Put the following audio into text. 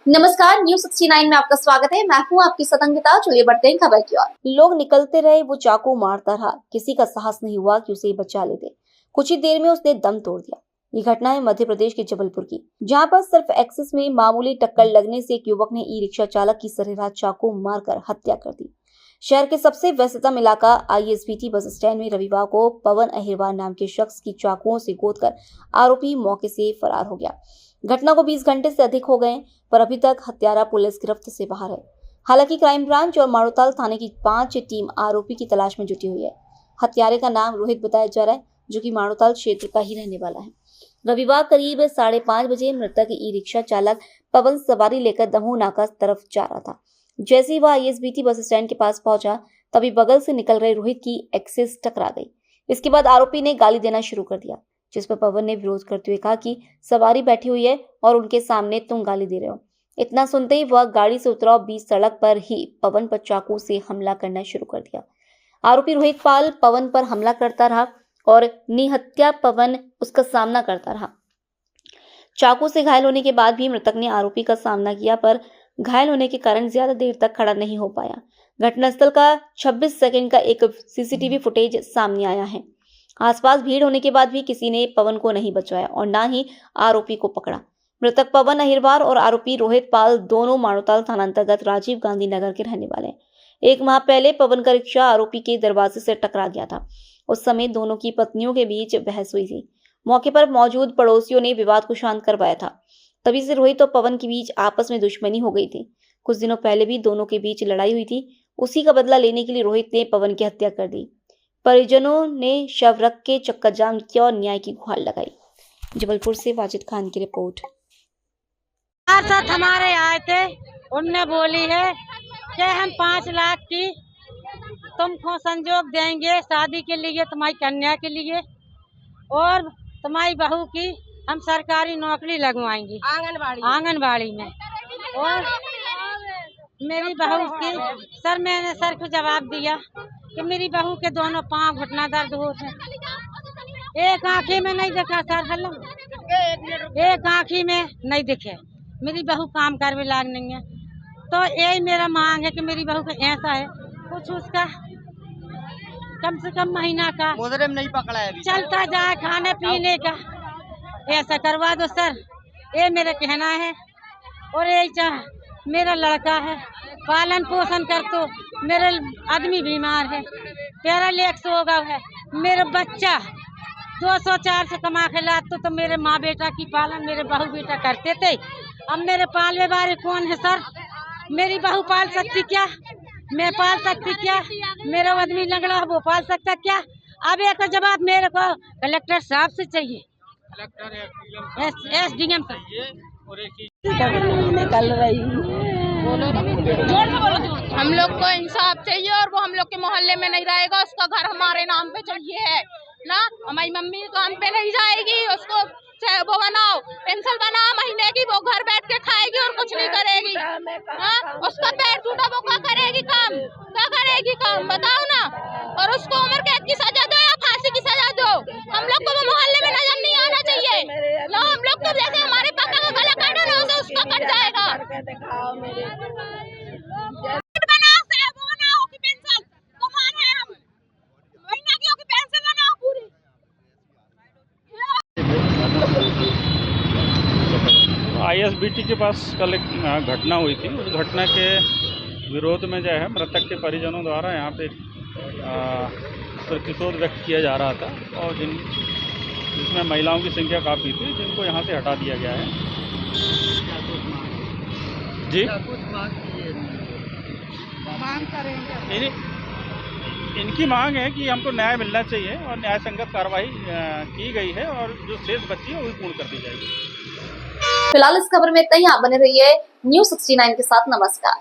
नमस्कार, न्यूज 69 में आपका स्वागत है। मैं हूं आपकी सतंगिता। चलिए बढ़ते हैं खबर की ओर। लोग निकलते रहे, वो चाकू मारता रहा। किसी का साहस नहीं हुआ कि उसे बचा लेते। कुछ ही देर में उसने दम तोड़ दिया। ये घटना है मध्य प्रदेश के जबलपुर की, जहां पर सिर्फ एक्सिस में मामूली टक्कर लगने से एक युवक ने ई रिक्शा चालक की सरेराह चाकू मारकर हत्या कर दी। शहर के सबसे व्यस्ततम इलाका ISBT बस स्टैंड में रविवार को पवन अहिरवार नाम के शख्स की चाकुओं से गोदकर आरोपी मौके से फरार हो गया। घटना को 20 घंटे से अधिक हो गए, पर अभी तक हत्यारा पुलिस गिरफ्त से बाहर है। हालांकि क्राइम ब्रांच और मारूताल थाने की 5 टीम आरोपी की तलाश में जुटी हुई है। हत्यारे का नाम रोहित बताया जा रहा है, जो कि मारूताल क्षेत्र का ही रहने वाला है। रविवार करीब 5:30 बजे मृतक ई रिक्शा चालक पवन सवारी लेकर दमोह नाका तरफ जा रहा था। जैसे ही वह ISBT बस स्टैंड के पास पहुंचा, तभी बगल से निकल रहे रोहित की एक्सिस टकरा गई। इसके बाद आरोपी ने गाली देना शुरू कर दिया, जिस पर पवन ने विरोध करते हुए कहा कि सवारी बैठी हुई है और उनके सामने तुम गाली दे रहे हो। इतना सुनते ही वह गाड़ी से उतरा और बीच सड़क पर ही पवन पर चाकू से हमला करना शुरू कर दिया। आरोपी रोहित पाल पवन पर हमला करता रहा और निहत्या पवन उसका सामना करता रहा। चाकू से घायल होने के बाद भी मृतक ने आरोपी का सामना किया, पर घायल होने के कारण ज्यादा देर तक खड़ा नहीं हो पाया। घटनास्थल का 26 सेकंड का एक CCTV फुटेज सामने आया है। आसपास भीड़ होने के बाद भी किसी ने पवन को नहीं बचाया और न ही आरोपी को पकड़ा। मृतक पवन अहिरवार और आरोपी रोहित पाल दोनों मारूताल थाना अंतर्गत राजीव गांधी नगर के रहने वाले हैं। 1 माह पहले पवन का रिक्शा आरोपी के दरवाजे से टकरा गया था। उस समय दोनों की पत्नियों के बीच बहस हुई थी। मौके पर मौजूद पड़ोसियों ने विवाद को शांत करवाया था। तभी से रोहित और पवन के बीच आपस में दुश्मनी हो गई थी। कुछ दिनों पहले भी दोनों के बीच लड़ाई हुई थी। उसी का बदला लेने के लिए रोहित ने पवन की हत्या कर दी। परिजनों ने शव रख के चक्का जाम किया और न्याय की गुहार लगाई। जबलपुर से वाजिद खान की रिपोर्ट। साथ हमारे आए थे, उनने बोली है कि हम 5 लाख की तुमको संजोग देंगे शादी के लिए, तुम्हारी कन्या के लिए, और तुम्हारी बहू की हम सरकारी नौकरी लगवाएंगे आंगनबाड़ी में। और मेरी बहू की सर, मैंने सर को जवाब दिया कि मेरी बहू के दोनों पांव घुटना दर्द होते हैं। एक आँखी में नहीं दिखा सर, हेलो, एक आँखी में नहीं दिखे। मेरी बहू काम करने लायक नहीं है। तो यही मेरा मांग है कि मेरी बहू का ऐसा है, कुछ उसका कम से कम महीना का मुजरिम नहीं पकड़ा है, चलता जाए खाने पीने का, ऐसा करवा दो सर। ये मेरा कहना है। और यही चाह, मेरा लड़का है, पालन पोषण कर, तो मेरा आदमी बीमार है, पैरालिक्स हो गया है। मेरा बच्चा 200-400 कमा के लाते तो मेरे माँ बेटा की पालन मेरे बहू बेटा करते थे। अब मेरे पालने वाले कौन है सर? मेरी बहू पाल सकती क्या? मैं पाल सकती क्या? मेरा आदमी लंगड़ा है, वो पाल सकता क्या? अब एक जवाब मेरे को कलेक्टर साहब से चाहिए, SDM से। निकल रही हम लोग को इंसाफ चाहिए और वो हम लोग के मोहल्ले में नहीं रहेगा। उसका घर हमारे नाम पे चाहिए है ना, हमारी मम्मी काम पे नहीं जाएगी, उसको वो बनाओ, पेंशन बनाओ महीने की, वो घर बैठ के खाएगी और कुछ नहीं करेगी। उसका पैर टूटा, वो क्या करेगी काम? क्या करेगी काम बताओ ना। और उसको उम्र कैद की सजा दो या फांसी की सजा दो। हम लोग को वो मोहल्ले में नजर नहीं आना चाहिए ना। हम लोग को जैसे हमारे पापा का गला काटा ना, उसे उसका कट जाएगा। ISBT के पास कल एक घटना हुई थी। उस घटना के विरोध में जो है मृतक के परिजनों द्वारा यहाँ पे प्रतिशोध व्यक्त किया जा रहा था, और जिसमें महिलाओं की संख्या काफ़ी थी, जिनको यहाँ से हटा दिया गया है। जी मांग करेंगे, इनकी मांग है कि हमको न्याय मिलना चाहिए और न्याय संगत कार्रवाई की गई है, और जो शेष बची है वो पूर्ण कर दी जाएगी। फिलहाल इस खबर में इतना ही। आप बने रहिए न्यूज 69 के साथ। नमस्कार।